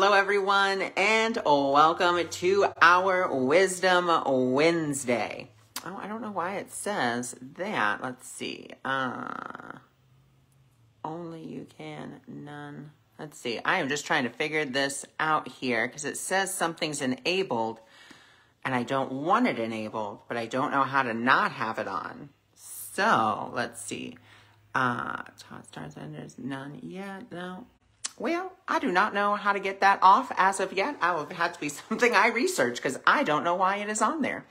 Hello, everyone, and welcome to our Wisdom Wednesday. Oh, I don't know why it says that. Let's see. Only you can, none. Let's see. I am just trying to figure this out here because it says something's enabled, and I don't want it enabled, but I don't know how to not have it on. So, let's see. Stars enders, none yet, no. Well, I do not know how to get that off as of yet. I will have to be something I research because I don't know why it is on there.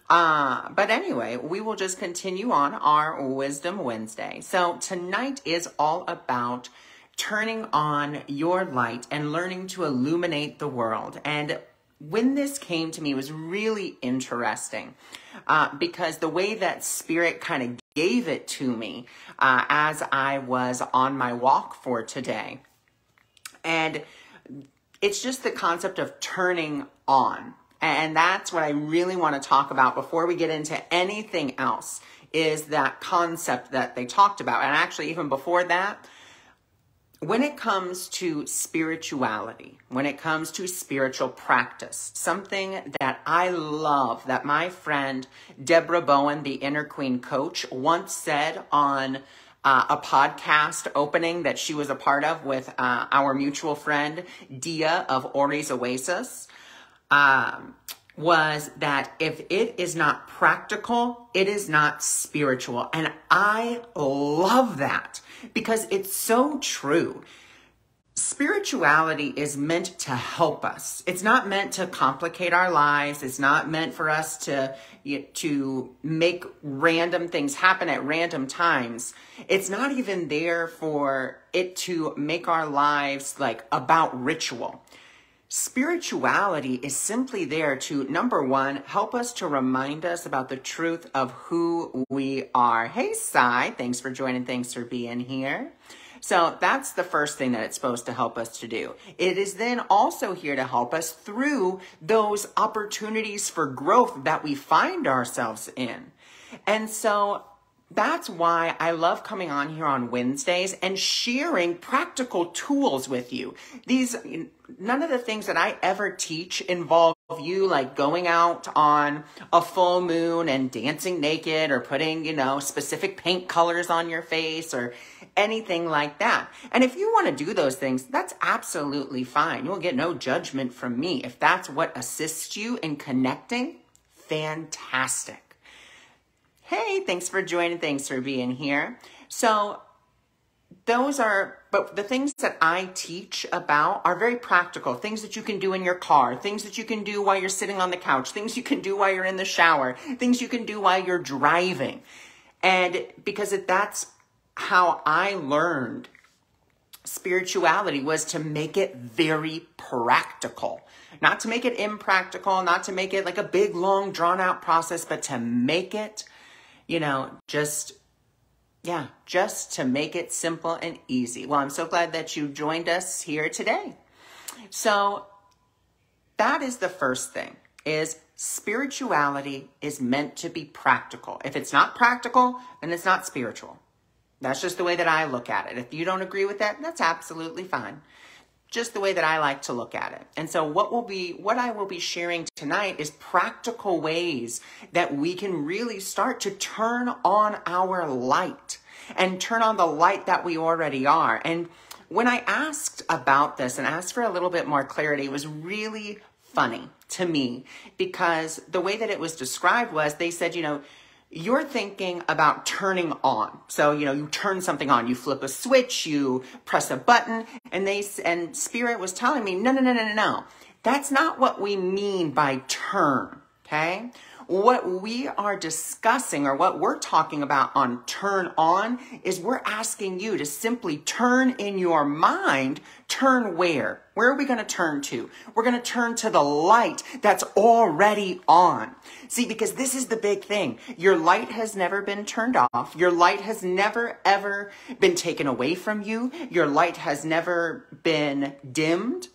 But anyway, we will just continue on our Wisdom Wednesday. So tonight is all about turning on your light and learning to illuminate the world. And when this came to me, it was really interesting because the way that Spirit kind of gave it to me as I was on my walk for today. And it's just the concept of turning on. And that's what I really want to talk about before we get into anything else, is that concept that they talked about. And actually, even before that, when it comes to spirituality, when it comes to spiritual practice, something that I love that my friend Deborah Bowen, the Inner Queen coach, once said on a podcast opening that she was a part of with our mutual friend Dia of Ori's Oasis, was that if it is not practical, it is not spiritual. And I love that because it's so true. Spirituality is meant to help us. It's not meant to complicate our lives. It's not meant for us to make random things happen at random times. It's not even there for it to make our lives like about ritual. Spirituality is simply there to, number one, help us to remind us about the truth of who we are. Hey, Sai, thanks for joining. Thanks for being here. So that's the first thing that it's supposed to help us to do. It is then also here to help us through those opportunities for growth that we find ourselves in. And so that's why I love coming on here on Wednesdays and sharing practical tools with you. None of the things that I ever teach involve you like going out on a full moon and dancing naked or putting, specific paint colors on your face or anything like that. And if you want to do those things, that's absolutely fine. You'll get no judgment from me. If that's what assists you in connecting, fantastic. Hey, thanks for joining. Thanks for being here. So but the things that I teach about are very practical. Things that you can do in your car, things that you can do while you're sitting on the couch, things you can do while you're in the shower, things you can do while you're driving. And because that's how I learned spirituality, was to make it very practical. Not to make it impractical, not to make it like a big, long, drawn out process, but to make it just to make it simple and easy. Well, I'm so glad that you joined us here today. So that is the first thing, is spirituality is meant to be practical. If it's not practical, then it's not spiritual. That's just the way that I look at it. If you don't agree with that, that's absolutely fine. Just the way that I like to look at it. And so what I will be sharing tonight is practical ways that we can really start to turn on our light and turn on the light that we already are. And when I asked about this and asked for a little bit more clarity, it was really funny to me because the way that it was described was, they said, you're thinking about turning on. So, you turn something on, you flip a switch, you press a button, and Spirit was telling me, no. That's not what we mean by turn, okay? What we are discussing, or what we're talking about on turn on, is we're asking you to simply turn in your mind. Turn where? Where are we going to turn to? We're going to turn to the light that's already on. See, because this is the big thing. Your light has never been turned off. Your light has never, ever been taken away from you. Your light has never been dimmed.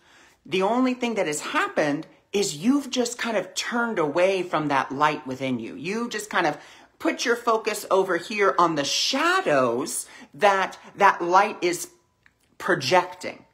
The only thing that has happened is you've just kind of turned away from that light within you. You just kind of put your focus over here on the shadows that light is projecting.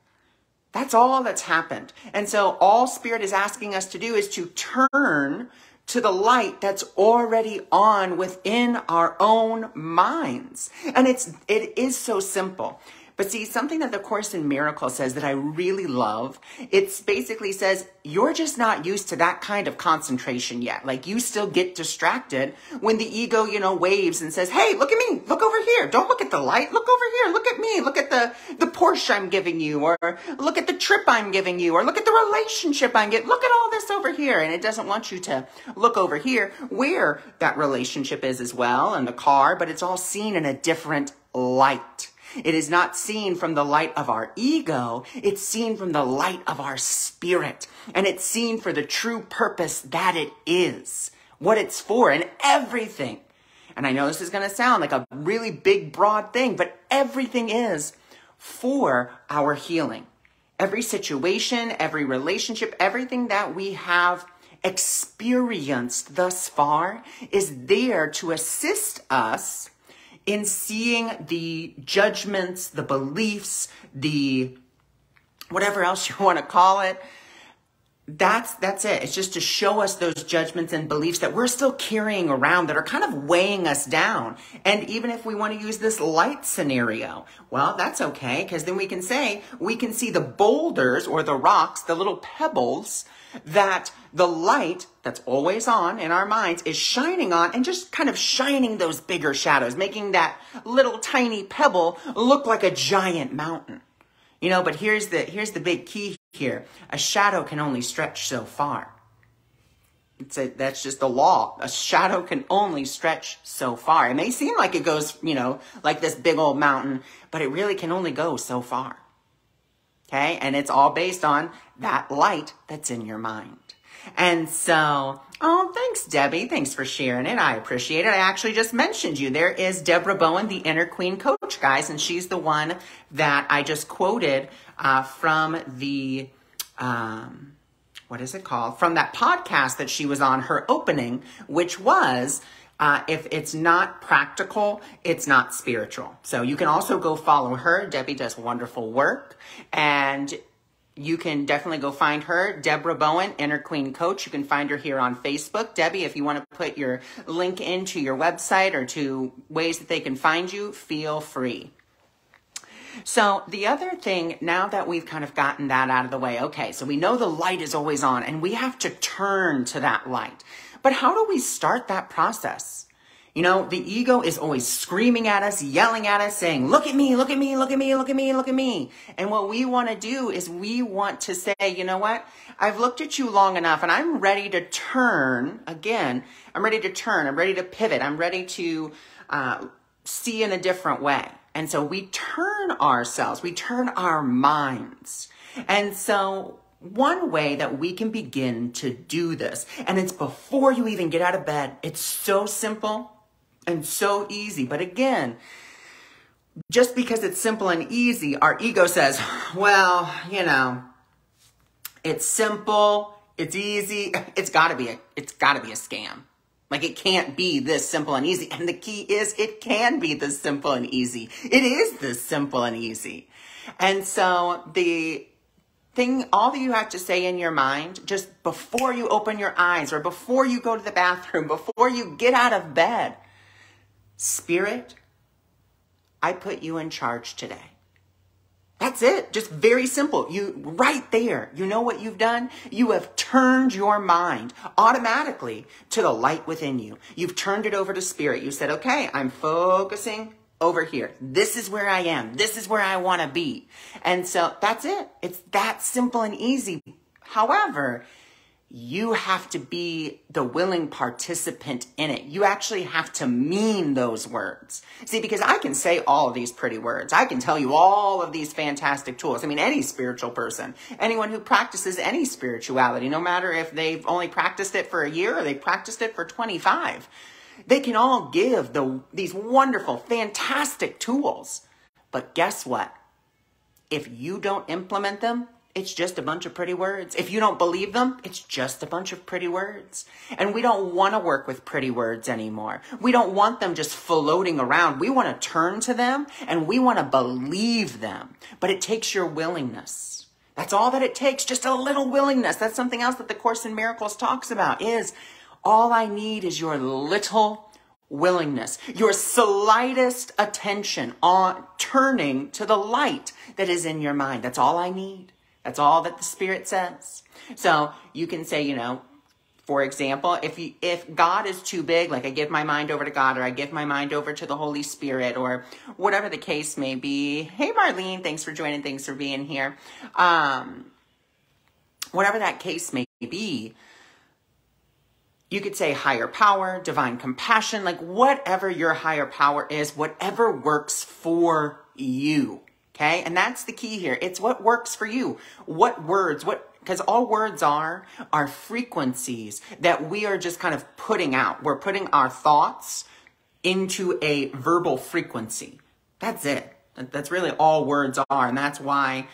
That's all that's happened. And so all Spirit is asking us to do is to turn to the light that's already on within our own minds. And it is so simple. But see, something that the Course in Miracles says that I really love, it basically says, you're just not used to that kind of concentration yet. Like, you still get distracted when the ego, waves and says, hey, look at me, look over here. Don't look at the light, look over here, look at me, look at the Porsche I'm giving you, or look at the trip I'm giving you, or look at the relationship I'm getting, look at all this over here. And it doesn't want you to look over here where that relationship is as well, and the car, but it's all seen in a different light. It is not seen from the light of our ego. It's seen from the light of our spirit. And it's seen for the true purpose that it is, what it's for, and everything. And I know this is going to sound like a really big, broad thing, but everything is for our healing. Every situation, every relationship, everything that we have experienced thus far is there to assist us in seeing the judgments, the beliefs, the whatever else you want to call it. That's it. It's just to show us those judgments and beliefs that we're still carrying around that are kind of weighing us down. And even if we want to use this light scenario, well, that's okay, because then we can see the boulders or the rocks, the little pebbles that the light that's always on in our minds is shining on, and just kind of shining those bigger shadows, making that little tiny pebble look like a giant mountain. But here's the big key here. A shadow can only stretch so far. That's just the law. A shadow can only stretch so far. It may seem like it goes, like this big old mountain, but it really can only go so far. Okay? And it's all based on that light that's in your mind. And so, thanks, Debbie. Thanks for sharing it. I appreciate it. I actually just mentioned you. There is Deborah Bowen, the Inner Queen Coach, guys, and she's the one that I just quoted from the, what is it called? From that podcast that she was on, her opening, which was, if it's not practical, it's not spiritual. So you can also go follow her. Debbie does wonderful work, and you can definitely go find her, Deborah Bowen, Inner Queen Coach. You can find her here on Facebook. Debbie, if you want to put your link into your website or to ways that they can find you, feel free. So the other thing, now that we've kind of gotten that out of the way, okay, so we know the light is always on and we have to turn to that light. But how do we start that process? The ego is always screaming at us, yelling at us, saying, look at me, look at me, look at me, look at me, look at me. And what we want to do is we want to say, you know what? I've looked at you long enough and I'm ready to turn again. I'm ready to turn. I'm ready to pivot. I'm ready to see in a different way. And so we turn ourselves, we turn our minds. And so one way that we can begin to do this, and it's before you even get out of bed, it's so simple and so easy. But again, just because it's simple and easy, our ego says, well, it's simple, it's easy, it's gotta be a scam. Like, it can't be this simple and easy. And the key is it can be this simple and easy. It is this simple and easy. And so the thing, all that you have to say in your mind, just before you open your eyes or before you go to the bathroom, before you get out of bed, Spirit, I put you in charge today. That's it. Just very simple. Right there. You know what you've done? You have turned your mind automatically to the light within you. You've turned it over to Spirit. You said, okay, I'm focusing over here. This is where I am. This is where I want to be. And so that's it. It's that simple and easy. However, you have to be the willing participant in it. You actually have to mean those words. See, because I can say all of these pretty words. I can tell you all of these fantastic tools. I mean, any spiritual person, anyone who practices any spirituality, no matter if they've only practiced it for a year or they've practiced it for 25, they can all give these wonderful, fantastic tools. But guess what? If you don't implement them, it's just a bunch of pretty words. If you don't believe them, it's just a bunch of pretty words. And we don't want to work with pretty words anymore. We don't want them just floating around. We want to turn to them and we want to believe them. But it takes your willingness. That's all that it takes, just a little willingness. That's something else that the Course in Miracles talks about, is all I need is your little willingness, your slightest attention on turning to the light that is in your mind. That's all I need. That's all that the Spirit says. So you can say, for example, if God is too big, like I give my mind over to God, or I give my mind over to the Holy Spirit, or whatever the case may be. Hey, Marlene, thanks for joining. Thanks for being here. Whatever that case may be, you could say higher power, divine compassion, like whatever your higher power is, whatever works for you. Okay. And that's the key here. It's what works for you. What words, because all words are frequencies that we are just kind of putting out. We're putting our thoughts into a verbal frequency. That's it. That's really all words are. And that's why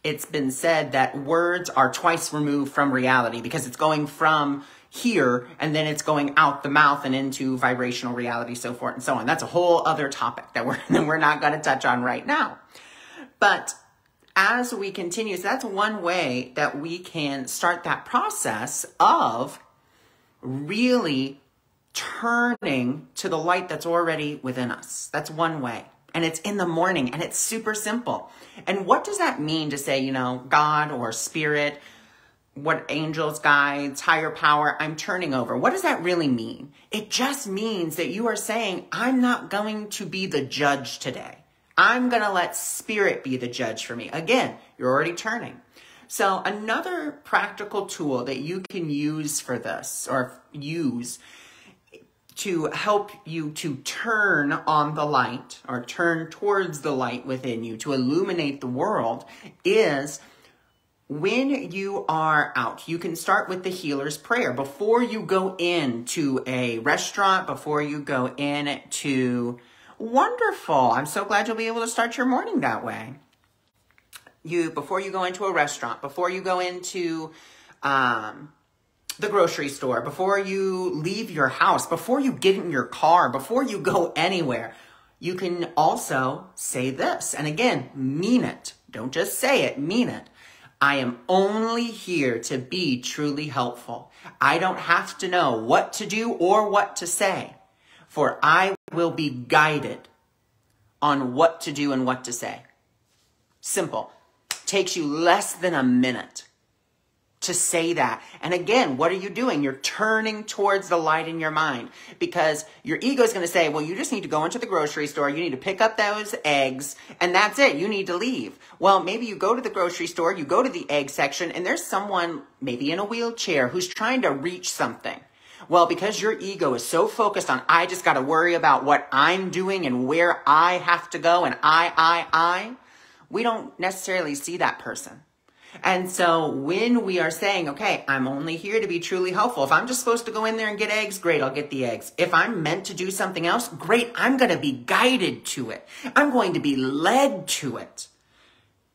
it's been said that words are twice removed from reality, because it's going from here and then it's going out the mouth and into vibrational reality, so forth and so on. That's a whole other topic that we're not going to touch on right now. But as we continue, so that's one way that we can start that process of really turning to the light that's already within us. That's one way. And it's in the morning, and it's super simple. And what does that mean to say, God or Spirit, what angels, guides, higher power, I'm turning over? What does that really mean? It just means that you are saying, I'm not going to be the judge today. I'm going to let Spirit be the judge for me. Again, you're already turning. So another practical tool that you can use for this, or use to help you to turn on the light, or turn towards the light within you, to illuminate the world, is when you are out. You can start with the healer's prayer. Before you go into a restaurant, before you go into... Wonderful. I'm so glad you'll be able to start your morning that way. Before you go into a restaurant, before you go into the grocery store, before you leave your house, before you get in your car, before you go anywhere, you can also say this. And again, mean it. Don't just say it, mean it. I am only here to be truly helpful. I don't have to know what to do or what to say, for I will be guided on what to do and what to say. Simple. Takes you less than a minute to say that. And again, what are you doing? You're turning towards the light in your mind, because your ego is going to say, well, you just need to go into the grocery store. You need to pick up those eggs, and that's it. You need to leave. Well, maybe you go to the grocery store, you go to the egg section, and there's someone maybe in a wheelchair who's trying to reach something. Well, because your ego is so focused on, I just got to worry about what I'm doing and where I have to go, and we don't necessarily see that person. And so when we are saying, okay, I'm only here to be truly helpful. If I'm just supposed to go in there and get eggs, great, I'll get the eggs. If I'm meant to do something else, great, I'm going to be guided to it. I'm going to be led to it.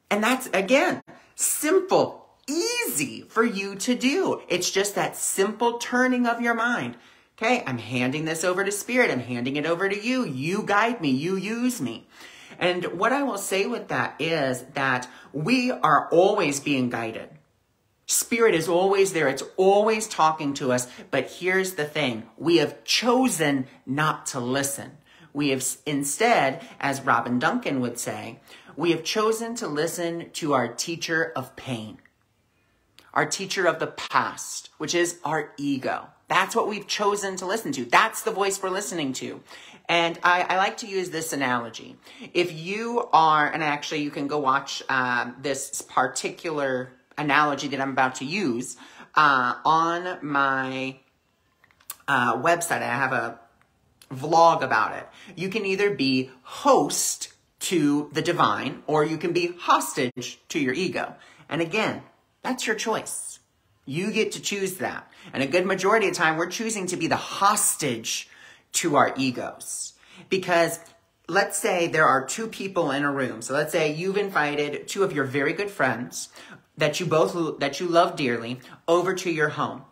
And that's, again, simple, easy for you to do. It's just that simple turning of your mind. Okay, I'm handing this over to Spirit. I'm handing it over to you. You guide me. You use me. And what I will say with that is that we are always being guided. Spirit is always there. It's always talking to us. But here's the thing. We have chosen not to listen. We have instead, as Robin Duncan would say, we have chosen to listen to our teacher of pain, our teacher of the past, which is our ego. That's what we've chosen to listen to. That's the voice we're listening to. And I like to use this analogy. If you are, and actually you can go watch this particular analogy that I'm about to use on my website. I have a vlog about it. You can either be host to the divine, or you can be hostage to your ego. And again, that's your choice. You get to choose that. And a good majority of the time, we're choosing to be the hostage to our egos. Because let's say there are two people in a room. So let's say you've invited two of your very good friends that you love dearly over to your home.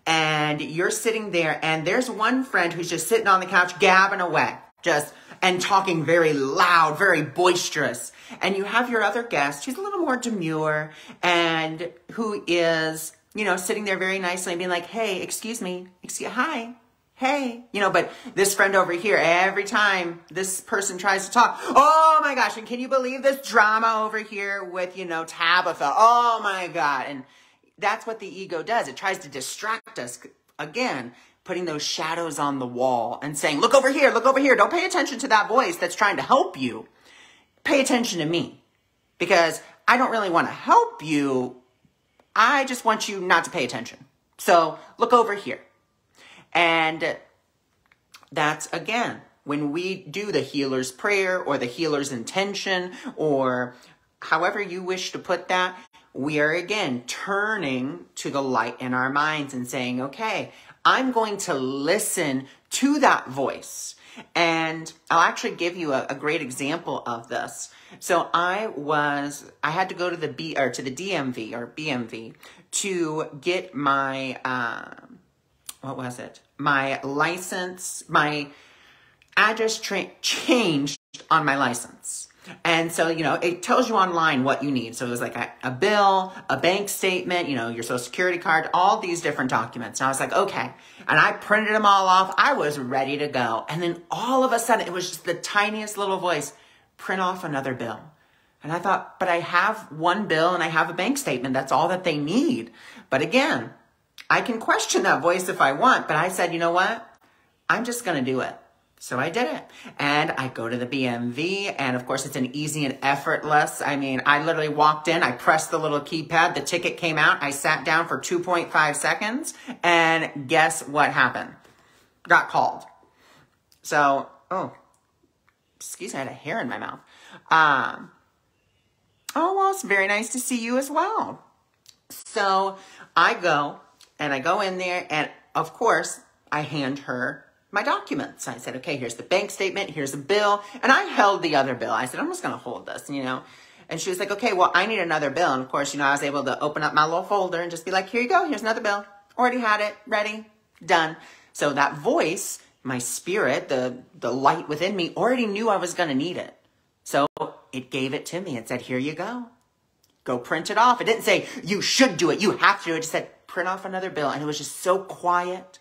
And you're sitting there, and there's one friend who's just sitting on the couch gabbing away, just and talking very loud, very boisterous. And you have your other guest who's a little more demure and who is, you know, sitting there very nicely and being like, hey, excuse me, hi, hey, you know, but this friend over here, every time this person tries to talk, oh my gosh, and can you believe this drama over here with, you know, Tabitha? Oh my God. And that's what the ego does. It tries to distract us, again, putting those shadows on the wall and saying, look over here, don't pay attention to that voice that's trying to help you. Pay attention to me, because I don't really want to help you. I just want you not to pay attention. So look over here. And that's, again, when we do the healer's prayer or the healer's intention, or however you wish to put that, we are, again, turning to the light in our minds and saying, okay, I'm going to listen to that voice. And I'll actually give you a great example of this. So I had to go to the DMV or BMV to get my, my license, my address changed on my license. And so, you know, it tells you online what you need. So it was like a bill, a bank statement, you know, your social security card, all these different documents. And I was like, okay. And I printed them all off. I was ready to go. And then all of a sudden, it was just the tiniest little voice, print off another bill. And I thought, but I have one bill and I have a bank statement. That's all that they need. But again, I can question that voice if I want. But I said, you know what? I'm just going to do it. So I did it. And I go to the BMV, and of course it's an easy and effortless. I mean, I literally walked in, I pressed the little keypad, the ticket came out, I sat down for 2.5 seconds, and guess what happened? Got called. So, oh, excuse me, I had a hair in my mouth. Oh, well, it's very nice to see you as well. So I go in there, and of course I hand her my documents. I said, okay, here's the bank statement, here's a bill. And I held the other bill. I said, I'm just going to hold this, you know. And she was like, okay, well, I need another bill. And of course, you know, I was able to open up my little folder and just be like, here you go. Here's another bill. Already had it. Ready. Done. So that voice, my spirit, the light within me already knew I was going to need it. So it gave it to me. It said, here you go. Go print it off. It didn't say, you should do it. You have to do it. It just said, print off another bill. And it was just so quiet.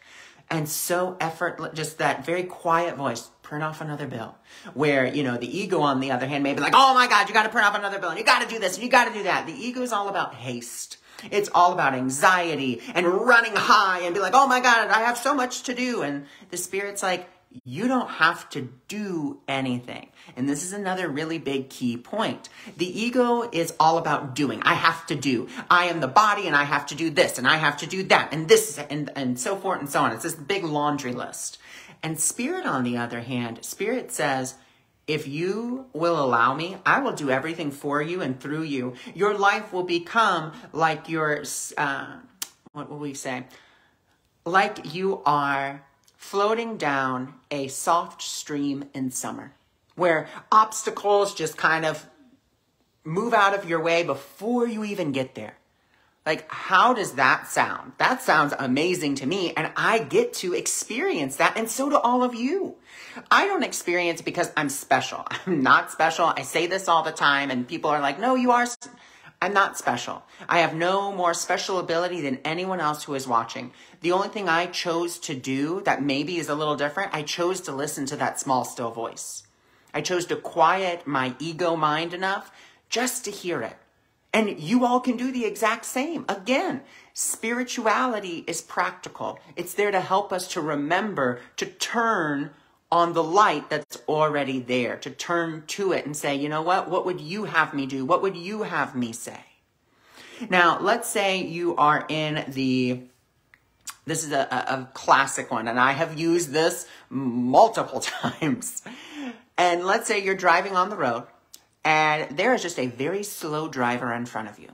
And so effortless, just that very quiet voice, print off another bill. Where, you know, the ego, on the other hand, may be like, oh my God, you got to print off another bill, and you got to do this, and you got to do that. The ego is all about haste. It's all about anxiety and running high and be like, oh my God, I have so much to do. And the spirit's like, you don't have to do anything. And this is another really big key point. The ego is all about doing. I have to do. I am the body, and I have to do this, and I have to do that, and this, and so forth and so on. It's this big laundry list. And spirit, on the other hand, spirit says, if you will allow me, I will do everything for you and through you. Your life will become like your, what will we say? Like you are floating down a soft stream in summer, where obstacles just kind of move out of your way before you even get there. Like, how does that sound? That sounds amazing to me, and I get to experience that, and so do all of you. I don't experience it because I'm special. I'm not special. I say this all the time, and people are like, no, you are. I'm not special. I have no more special ability than anyone else who is watching. The only thing I chose to do that maybe is a little different, I chose to listen to that small, still voice. I chose to quiet my ego mind enough just to hear it. And you all can do the exact same. Again, spirituality is practical. It's there to help us to remember to turn on the light that's already there, to turn to it and say, you know what would you have me do? What would you have me say? Now, let's say you are in this is a classic one, and I have used this multiple times. And let's say you're driving on the road, and there is just a very slow driver in front of you.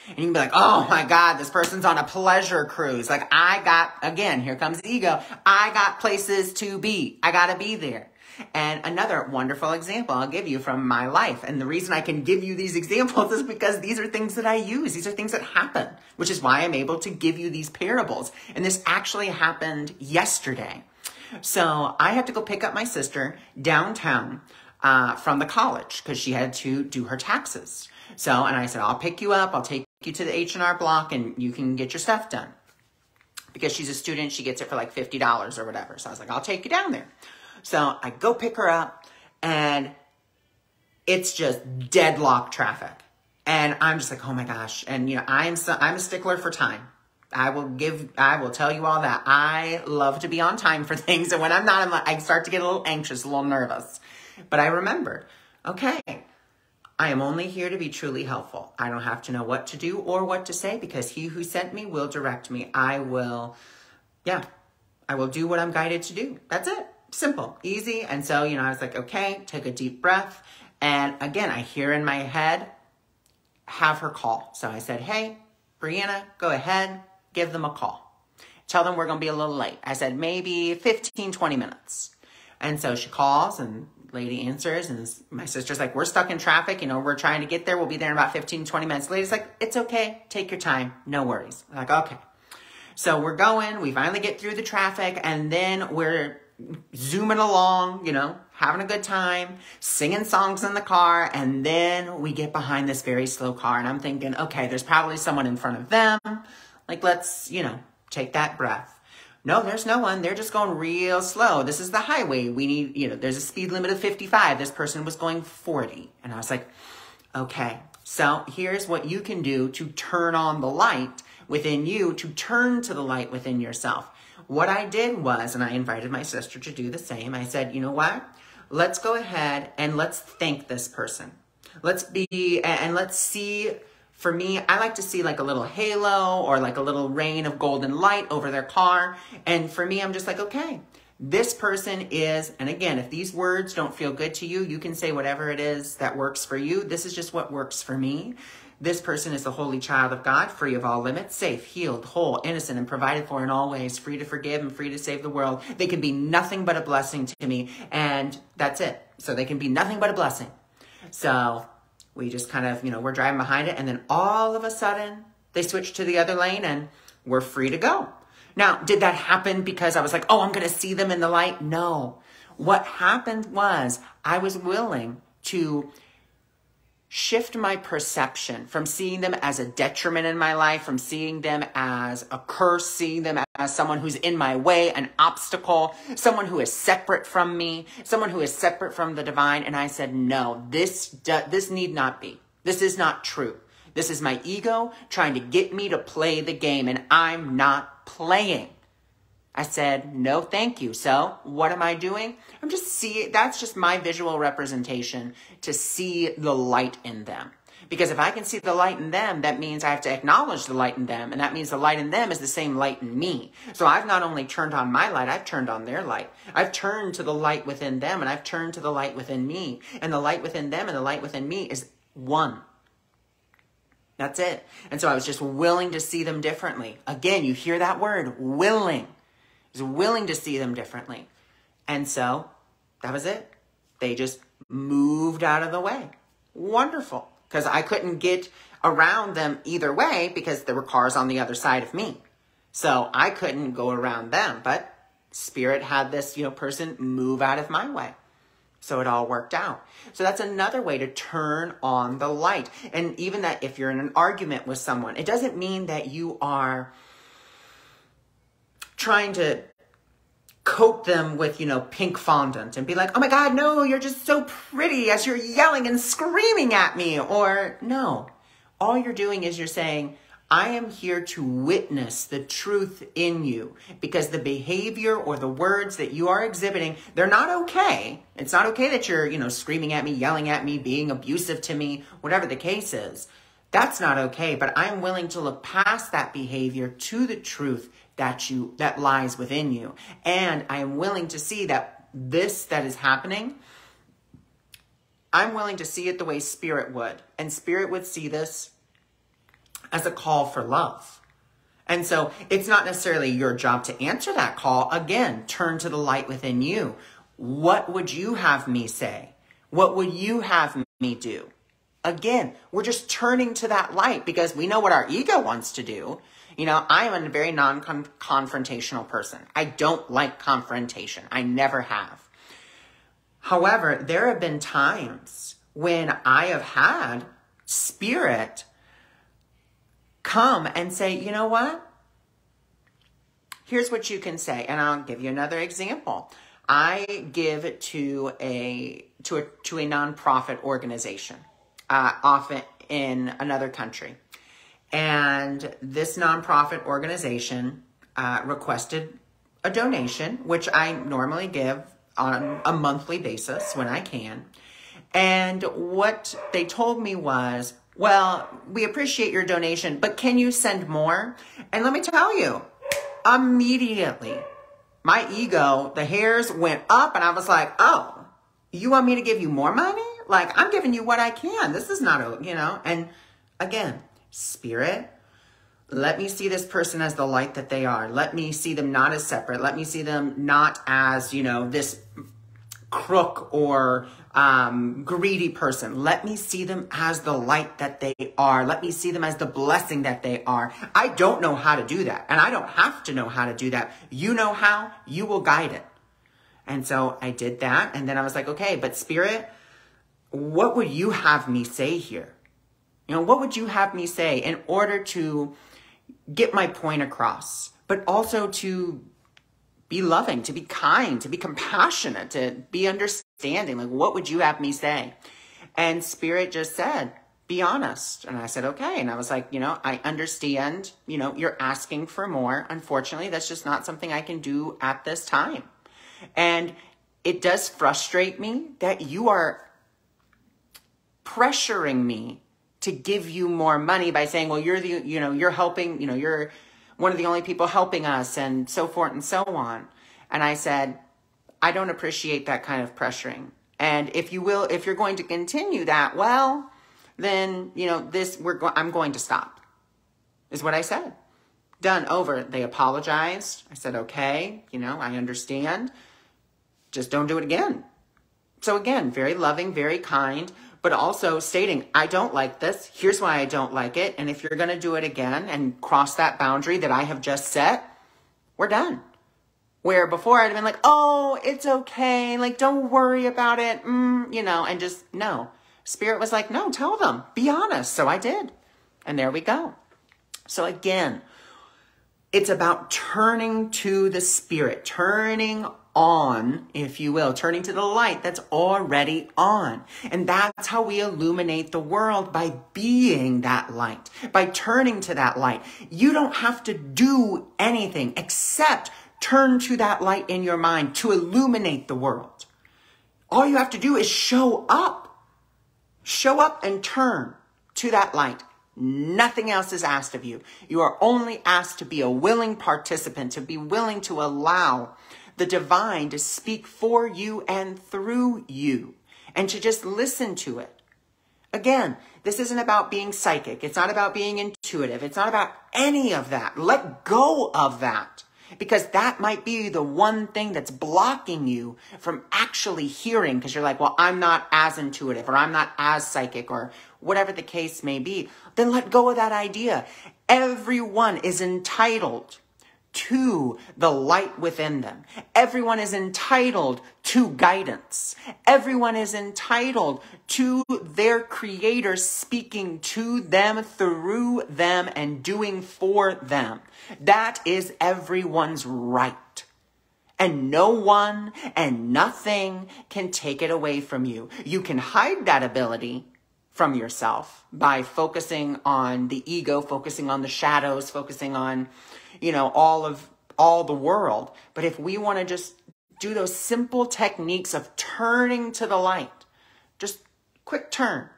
And you can be like, oh my God, this person's on a pleasure cruise. Like, again, here comes ego. I got places to be. I got to be there. And another wonderful example I'll give you from my life. And the reason I can give you these examples is because these are things that I use. These are things that happen, which is why I'm able to give you these parables. And this actually happened yesterday. So I had to go pick up my sister downtown from the college because she had to do her taxes. So, and I said, I'll pick you up. I'll take you to the H&R Block and you can get your stuff done. Because she's a student, she gets it for like $50 or whatever. So I was like, I'll take you down there. So I go pick her up and it's just deadlock traffic. And I'm just like, oh my gosh. And you know, I'm a stickler for time. I will tell you all that. I love to be on time for things. And when I'm not, I start to get a little anxious, a little nervous. But I remembered, okay, I am only here to be truly helpful. I don't have to know what to do or what to say because he who sent me will direct me. I will do what I'm guided to do. That's it. Simple, easy. And so, you know, I was like, okay, take a deep breath. And again, I hear in my head, have her call. So I said, hey, Brianna, go ahead, give them a call. Tell them we're going to be a little late. I said, maybe 15, 20 minutes. And so she calls and lady answers and my sister's like, we're stuck in traffic. You know, we're trying to get there. We'll be there in about 15, 20 minutes. The lady's like, it's okay. Take your time. No worries. I'm like, okay. So we're going, we finally get through the traffic and then we're zooming along, you know, having a good time, singing songs in the car. And then we get behind this very slow car and I'm thinking, okay, there's probably someone in front of them. Like, let's, you know, take that breath. No, there's no one. They're just going real slow. This is the highway. We need, you know, there's a speed limit of 55. This person was going 40. And I was like, okay, so here's what you can do to turn on the light within you, to turn to the light within yourself. What I did was, and I invited my sister to do the same. I said, you know what? Let's go ahead and let's thank this person. Let's see. For me, I like to see like a little halo or like a little rain of golden light over their car. And for me, I'm just like, okay, this person is, and again, if these words don't feel good to you, you can say whatever it is that works for you. This is just what works for me. This person is the holy child of God, free of all limits, safe, healed, whole, innocent, and provided for in all ways, free to forgive and free to save the world. They can be nothing but a blessing to me. And that's it. So they can be nothing but a blessing. So we just kind of, you know, we're driving behind it. And then all of a sudden they switch to the other lane and we're free to go. Now, did that happen because I was like, oh, I'm going to see them in the light? No. What happened was I was willing to shift my perception from seeing them as a detriment in my life, from seeing them as a curse, seeing them as someone who's in my way, an obstacle, someone who is separate from me, someone who is separate from the divine. And I said, no, this need not be. This is not true. This is my ego trying to get me to play the game, and I'm not playing. I said, no, thank you. So what am I doing? I'm just seeing, that's just my visual representation to see the light in them. Because if I can see the light in them, that means I have to acknowledge the light in them. And that means the light in them is the same light in me. So I've not only turned on my light, I've turned on their light. I've turned to the light within them and I've turned to the light within me. And the light within them and the light within me is one. That's it. And so I was just willing to see them differently. Again, you hear that word, willing. I was willing to see them differently. And so that was it. They just moved out of the way. Wonderful. Because I couldn't get around them either way because there were cars on the other side of me. So I couldn't go around them. But Spirit had this, person move out of my way. So it all worked out. So that's another way to turn on the light. And even that if you're in an argument with someone, it doesn't mean that you are trying to coat them with, pink fondant and be like, oh my God, no, you're just so pretty as you're yelling and screaming at me. Or no, all you're doing is you're saying, I am here to witness the truth in you because the behavior or the words that you are exhibiting, they're not okay. It's not okay that you're, screaming at me, yelling at me, being abusive to me, whatever the case is. That's not okay. But I'm willing to look past that behavior to the truth that lies within you. And I am willing to see that this that is happening, I'm willing to see it the way Spirit would. And Spirit would see this as a call for love. And so it's not necessarily your job to answer that call. Again, turn to the light within you. What would you have me say? What would you have me do? Again, we're just turning to that light because we know what our ego wants to do. You know, I am a very non-confrontational person. I don't like confrontation. I never have. However, there have been times when I have had spirit come and say, you know what? Here's what you can say. And I'll give you another example. I give to a nonprofit organization, often in another country. And this nonprofit organization requested a donation, which I normally give on a monthly basis when I can. And what they told me was, well, we appreciate your donation, but can you send more? And let me tell you, immediately, my ego, the hairs went up and I was like, oh, you want me to give you more money? Like, I'm giving you what I can. This is not a, you know, and again, Spirit, let me see this person as the light that they are. Let me see them not as separate. Let me see them not as, you know, this crook or greedy person. Let me see them as the light that they are. Let me see them as the blessing that they are. I don't know how to do that, and I don't have to know how to do that. You know how, you will guide it. And so I did that, and then I was like, okay, but Spirit, what would you have me say here? You know, what would you have me say in order to get my point across, but also to be loving, to be kind, to be compassionate, to be understanding? Like, what would you have me say? And Spirit just said, be honest. And I said, okay. And I was like, you know, I understand, you know, you're asking for more. Unfortunately, that's just not something I can do at this time. And it does frustrate me that you are pressuring me to give you more money by saying, well, you're the, you know, you're helping, you know, you're one of the only people helping us and so forth and so on. And I said, I don't appreciate that kind of pressuring. And if you will, if you're going to continue that, well, then, you know, I'm going to stop, is what I said. Done, over. They apologized. I said, okay, you know, I understand. Just don't do it again. So again, very loving, very kind, but also stating, I don't like this. Here's why I don't like it. And if you're going to do it again and cross that boundary that I have just set, we're done. Where before I'd have been like, oh, it's okay. Like, don't worry about it. You know, and just, no. Spirit was like, no, tell them. Be honest. So I did. And there we go. So again, it's about turning to the Spirit, turning on, if you will, turning to the light that's already on. And that's how we illuminate the world, by being that light, by turning to that light. You don't have to do anything except turn to that light in your mind to illuminate the world. All you have to do is show up. Show up and turn to that light. Nothing else is asked of you. You are only asked to be a willing participant, to be willing to allow the divine to speak for you and through you, and to just listen to it. Again, this isn't about being psychic. It's not about being intuitive. It's not about any of that. Let go of that, because that might be the one thing that's blocking you from actually hearing, because you're like, well, I'm not as intuitive, or I'm not as psychic, or whatever the case may be. Then let go of that idea. Everyone is entitled to the light within them. Everyone is entitled to guidance. Everyone is entitled to their Creator speaking to them, through them, and doing for them. That is everyone's right. And no one and nothing can take it away from you. You can hide that ability from yourself by focusing on the ego, focusing on the shadows, focusing on, you know, all the world. But if we want to just do those simple techniques of turning to the light, just quick turn.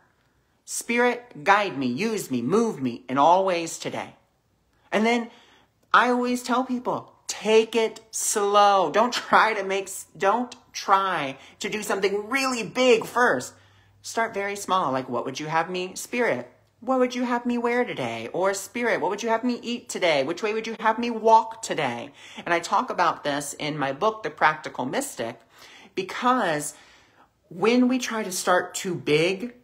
Spirit, guide me, use me, move me in all ways today. And then I always tell people, take it slow. Don't try to do something really big first. Start very small. Like, what would you have me, Spirit? What would you have me wear today? Or Spirit, what would you have me eat today? Which way would you have me walk today? And I talk about this in my book, The Practical Mystic, because when we try to start too big,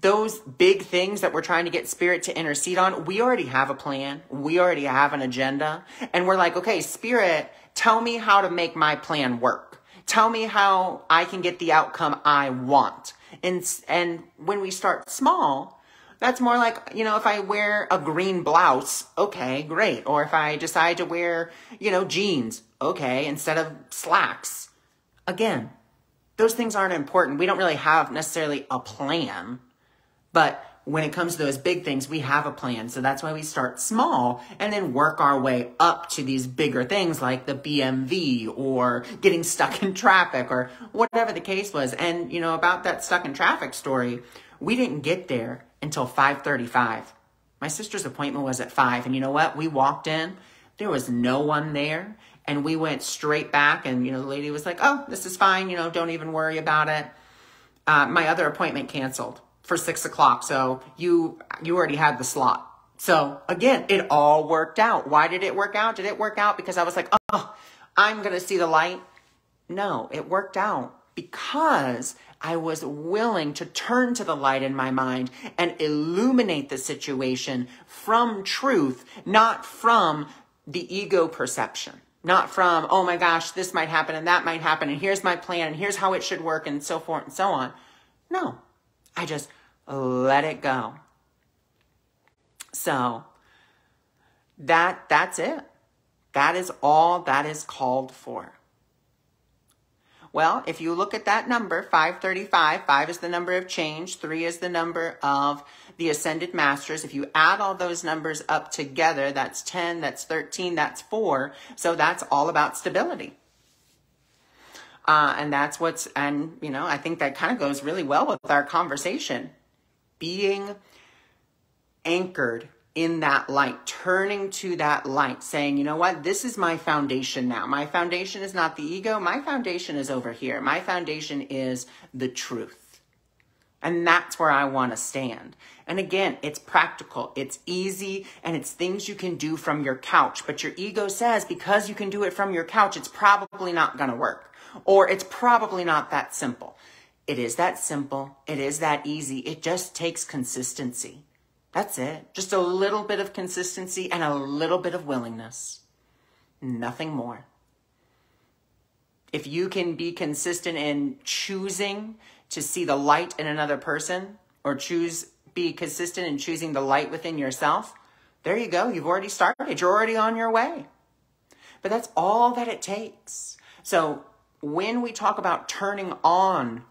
those big things that we're trying to get Spirit to intercede on, we already have a plan. We already have an agenda. And we're like, okay, Spirit, tell me how to make my plan work. Tell me how I can get the outcome I want. And when we start small, that's more like, if I wear a green blouse, okay, great. Or if I decide to wear, jeans, okay, instead of slacks. Again, those things aren't important. We don't really have necessarily a plan. But when it comes to those big things, we have a plan. So that's why we start small and then work our way up to these bigger things like the BMV or getting stuck in traffic or whatever the case was. And, about that stuck in traffic story, we didn't get there until 5:35. My sister's appointment was at 5. And you know what? We walked in. There was no one there. And we went straight back. And, the lady was like, oh, this is fine. Don't even worry about it. My other appointment canceled for 6 o'clock. So you already had the slot. So again, it all worked out. Why did it work out? Did it work out because I was like, oh, I'm going to see the light? No, it worked out because I was willing to turn to the light in my mind and illuminate the situation from truth, not from the ego perception. Not from, oh my gosh, this might happen and that might happen and here's my plan and here's how it should work and so forth and so on. No, I just let it go. So that's it. That is all that is called for. Well, if you look at that number, 535, 5 is the number of change, 3 is the number of the ascended masters. If you add all those numbers up together, that's 10, that's 13, that's 4. So that's all about stability. And that's I think that kind of goes really well with our conversation. Being anchored in that light, turning to that light, saying, you know what, this is my foundation now. My foundation is not the ego. My foundation is over here. My foundation is the truth. And that's where I want to stand. And again, it's practical, it's easy, and it's things you can do from your couch. But your ego says because you can do it from your couch, it's probably not going to work. Or it's probably not that simple. It is that simple. It is that easy. It just takes consistency. That's it. Just a little bit of consistency and a little bit of willingness. Nothing more. If you can be consistent in choosing to see the light in another person or be consistent in choosing the light within yourself, there you go. You've already started. You're already on your way. But that's all that it takes. So when we talk about turning on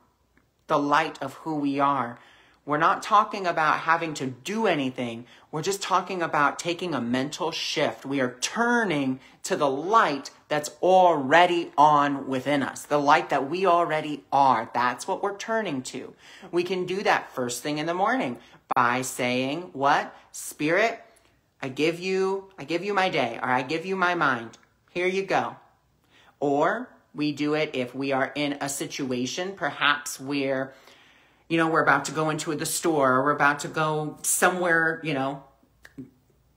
the light of who we are, we're not talking about having to do anything. We're just talking about taking a mental shift. We are turning to the light that's already on within us, the light that we already are. That's what we're turning to. We can do that first thing in the morning by saying, what? Spirit, I give you my day, or I give you my mind. Here you go. Or we do it if we are in a situation, perhaps where we're about to go into the store, or we're about to go somewhere,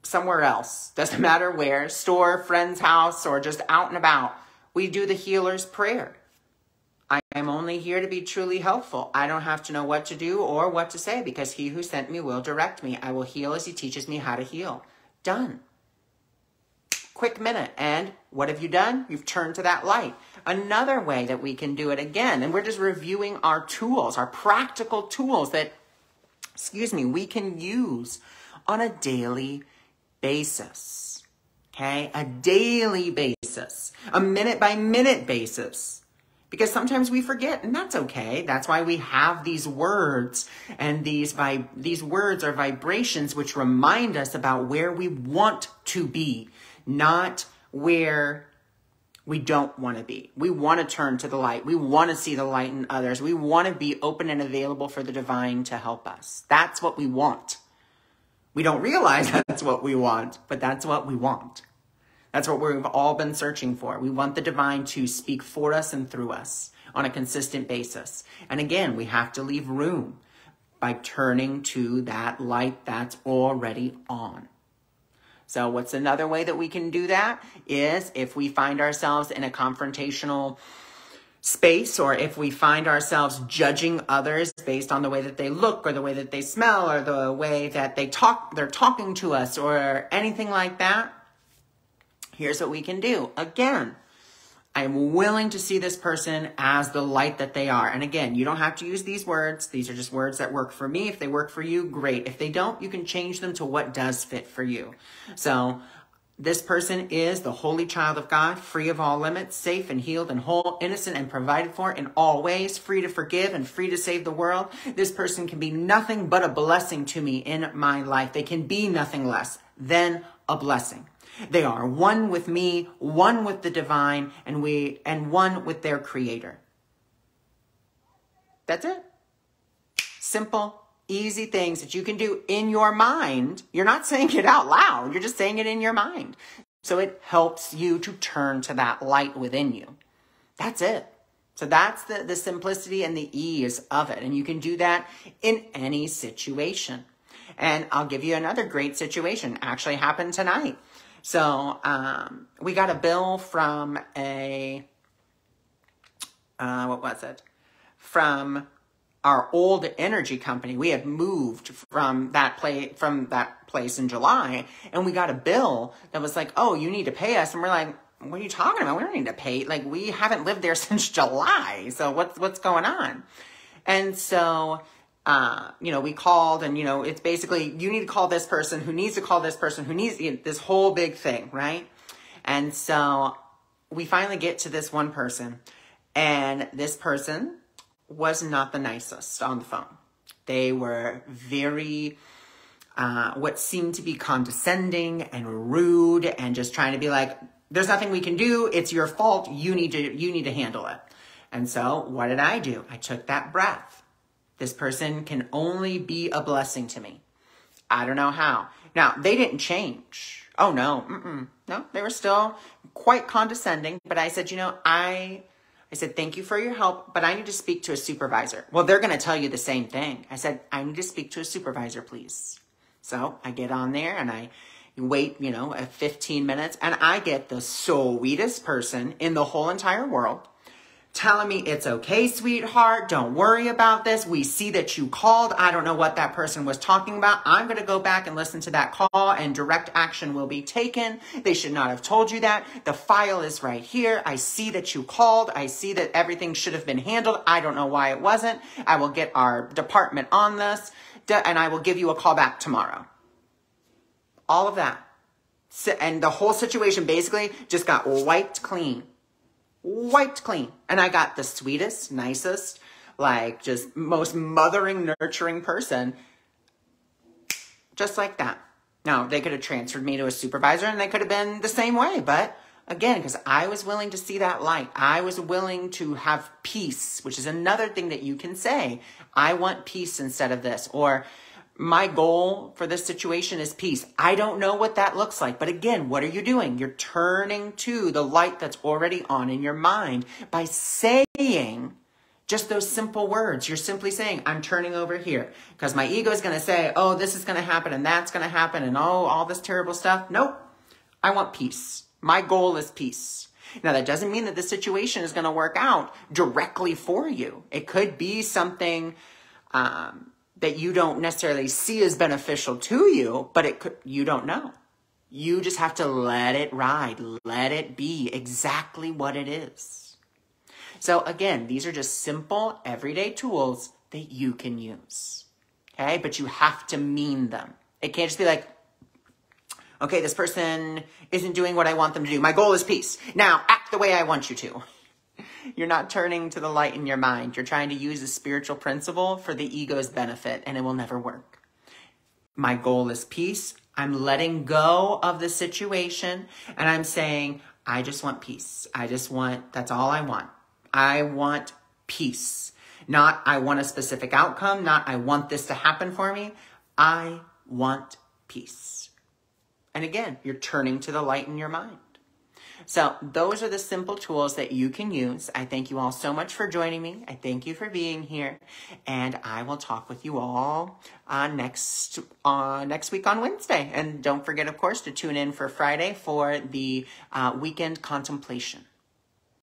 somewhere else. Doesn't matter where, store, friend's house, or just out and about. We do the healer's prayer. I am only here to be truly helpful. I don't have to know what to do or what to say because he who sent me will direct me. I will heal as he teaches me how to heal. Done. Quick minute. And what have you done? You've turned to that light. Another way that we can do it again, and we're just reviewing our tools, our practical tools that, we can use on a daily basis. Okay? A daily basis. A minute by minute basis. Because sometimes we forget, and that's okay. That's why we have these words, and these words are vibrations which remind us about where we want to be, not where we don't want to be. We want to turn to the light. We want to see the light in others. We want to be open and available for the divine to help us. That's what we want. We don't realize that's what we want, but that's what we want. That's what we've all been searching for. We want the divine to speak for us and through us on a consistent basis. And again, we have to leave room by turning to that light that's already on. So what's another way that we can do that is if we find ourselves in a confrontational space, or if we find ourselves judging others based on the way that they look or the way that they smell or the way that they're talking to us or anything like that, here's what we can do. Again, I'm willing to see this person as the light that they are. And again, you don't have to use these words. These are just words that work for me. If they work for you, great. If they don't, you can change them to what does fit for you. So this person is the holy child of God, free of all limits, safe and healed and whole, innocent and provided for in all ways, free to forgive and free to save the world. This person can be nothing but a blessing to me in my life. They can be nothing less than a blessing. They are one with me, one with the divine, and one with their creator. That's it. Simple, easy things that you can do in your mind. You're not saying it out loud. You're just saying it in your mind. So it helps you to turn to that light within you. That's it. So that's the simplicity and the ease of it. And you can do that in any situation. And I'll give you another great situation. Actually happened tonight. So we got a bill from from our old energy company. We had moved from that place in July, and we got a bill that was like, "Oh, you need to pay us." And we're like, "What are you talking about? We don't need to pay. Like, we haven't lived there since July. So what's going on?" And so we called, and, it's basically, you need to call this person who needs to call this person who needs this whole big thing, right? And so we finally get to this one person, and this person was not the nicest on the phone. They were very, what seemed to be condescending and rude and just trying to be like, there's nothing we can do. It's your fault. You need to handle it. And so what did I do? I took that breath. This person can only be a blessing to me. I don't know how. Now, they didn't change. Oh, no. No, they were still quite condescending. But I said, I said, thank you for your help, but I need to speak to a supervisor. Well, they're going to tell you the same thing. I said, I need to speak to a supervisor, please. So I get on there and I wait, 15 minutes. And I get the sweetest person in the whole entire world telling me, it's okay, sweetheart, don't worry about this. We see that you called. I don't know what that person was talking about. I'm going to go back and listen to that call, and direct action will be taken. They should not have told you that. The file is right here. I see that you called. I see that everything should have been handled. I don't know why it wasn't. I will get our department on this, and I will give you a call back tomorrow. All of that. And the whole situation basically just got wiped clean. Wiped clean. And I got the sweetest, nicest, just most mothering, nurturing person. Just like that. Now, they could have transferred me to a supervisor and they could have been the same way. But again, because I was willing to see that light. I was willing to have peace, which is another thing that you can say. I want peace instead of this. Or my goal for this situation is peace. I don't know what that looks like. But again, what are you doing? You're turning to the light that's already on in your mind by saying just those simple words. You're simply saying, I'm turning over here. Because my ego is going to say, oh, this is going to happen and that's going to happen and oh, all this terrible stuff. Nope. I want peace. My goal is peace. Now, that doesn't mean that the situation is going to work out directly for you. It could be something that you don't necessarily see as beneficial to you, but you don't know. You just have to let it ride, let it be exactly what it is. So again, these are just simple, everyday tools that you can use, okay? But you have to mean them. It can't just be like, okay, this person isn't doing what I want them to do. My goal is peace. Now, act the way I want you to. You're not turning to the light in your mind. You're trying to use a spiritual principle for the ego's benefit, and it will never work. My goal is peace. I'm letting go of the situation, and I'm saying, I just want peace. That's all I want. I want peace. Not, I want a specific outcome. Not, I want this to happen for me. I want peace. And again, you're turning to the light in your mind. So those are the simple tools that you can use. I thank you all so much for joining me. I thank you for being here. And I will talk with you all next week on Wednesday. And don't forget, of course, to tune in for Friday for the weekend contemplation.